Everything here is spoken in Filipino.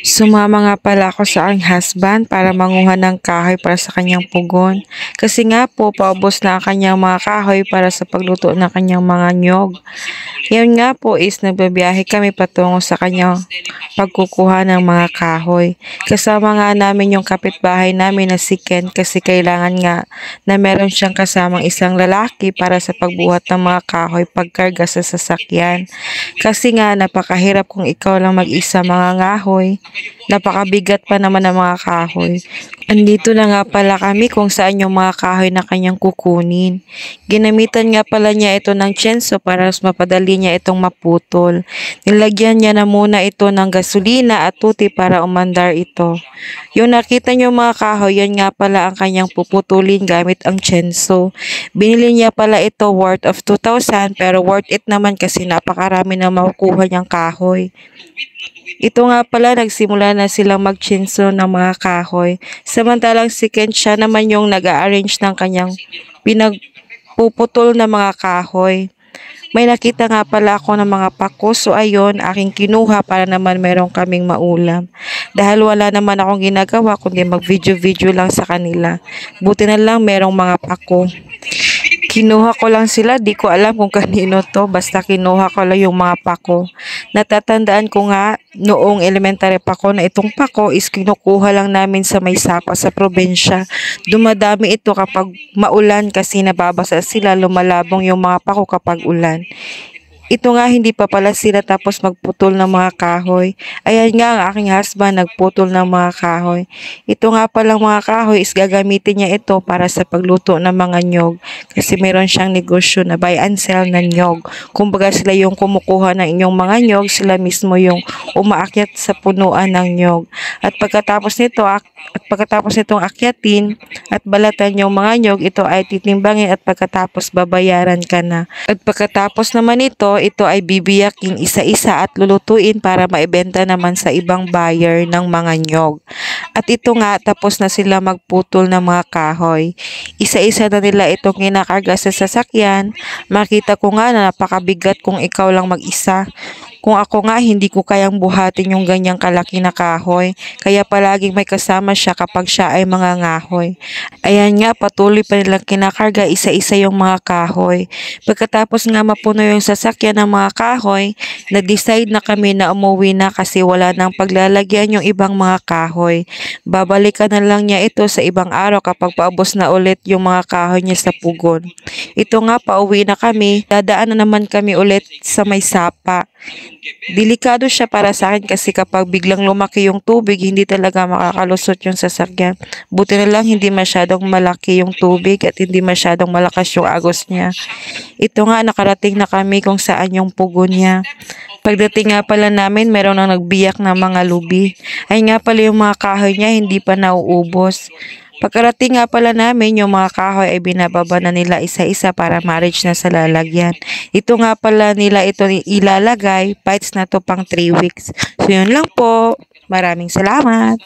Sumama nga pala ako sa aking husband para manguha ng kahoy para sa kanyang pugon. Kasi nga po, paubos na ang kanyang mga kahoy para sa pagluto ng kanyang mga nyog. Yan nga po is nagbabiyahe kami patungo sa kanyang pagkukuha ng mga kahoy. Kasama nga namin yung kapitbahay namin na si Ken kasi kailangan nga na meron siyang kasamang isang lalaki para sa pagbuhat ng mga kahoy pagkarga sa sasakyan. Kasi nga napakahirap kung ikaw lang mag-isa mga ngahoy. Napakabigat pa naman ng mga kahoy. Andito na nga pala kami kung saan yung mga kahoy na kanyang kukunin. Ginamitan nga pala niya ito ng tsenso para mas mapadali niya itong maputol. Nilagyan niya na muna ito ng gasolina at tuti para umandar ito. Yung nakita niyo mga kahoy, yan nga pala ang kanyang puputulin gamit ang tsenso. Binili niya pala ito worth of 2,000 pero worth it naman kasi napakarami na makukuha niyang kahoy. Ito nga pala, nagsimula na silang mag-chinso ng mga kahoy. Samantalang si Ken siya naman yung nag-a-arrange ng kanyang pinagpuputol na mga kahoy. May nakita nga pala ako ng mga pako, so ayun, aking kinuha para naman meron kaming maulam. Dahil wala naman akong ginagawa kundi mag-video-video lang sa kanila. Buti na lang merong mga pako. Kinuha ko lang sila, di ko alam kung kanino to, basta kinuha ko lang yung mga pako. Natatandaan ko nga noong elementary pa ko na itong pako is kinukuha lang namin sa may sapa sa probinsya. Dumadami ito kapag maulan kasi nababasa sila, lumalabong yung mga pako kapag ulan. Ito nga hindi pa pala sila tapos magputol ng mga kahoy. Ayan nga ang aking husband nagputol ng mga kahoy. Ito nga palang mga kahoy is gagamitin niya ito para sa pagluto ng mga nyog. Kasi meron siyang negosyo na buy and sell ng nyog. Kumbaga sila yung kumukuha ng inyong mga nyog, sila mismo yung umaakyat sa punuan ng nyog. At pagkatapos nitong akyatin at balatan yung mga nyog, ito ay titimbangin at pagkatapos babayaran ka na. At pagkatapos naman ito ay bibiyakin isa-isa at lulutuin para maibenta naman sa ibang buyer ng mga nyog. At ito nga, tapos na sila magputol ng mga kahoy. Isa-isa na nila itong kinakarga sa sasakyan. Makita ko nga na napakabigat kung ikaw lang mag-isa. Kung ako nga, hindi ko kayang buhatin yung ganyang kalaki na kahoy. Kaya palaging may kasama siya kapag siya ay mga ngahoy. Ayan nga, patuloy pa nilang kinakarga isa-isa yung mga kahoy. Pagkatapos nga mapuno yung sasakyan ng mga kahoy, na-decide na kami na umuwi na kasi wala nang paglalagyan yung ibang mga kahoy. Babalikan na lang niya ito sa ibang araw kapag paubos na ulit yung mga kahoy niya sa pugon. Ito nga, pauwi na kami. Dadaan na naman kami ulit sa may sapa. Delikado siya para sa akin kasi kapag biglang lumaki yung tubig, hindi talaga makakalusot yung sasakyan. Buti na lang hindi masyadong malaki yung tubig at hindi masyadong malakas yung agos niya. Ito nga, nakarating na kami kung saan yung pugon niya. Pagdating nga pala namin, meron nang nagbiyak na mga lubi. Ay nga pala yung mga kahoy niya hindi pa nauubos. Pagkarating nga pala namin, yung mga kahoy ay binababa na nila isa-isa para marriage na sa lalagyan. Ito nga pala nila ito ilalagay, bites na to pang 3 weeks. So yun lang po. Maraming salamat.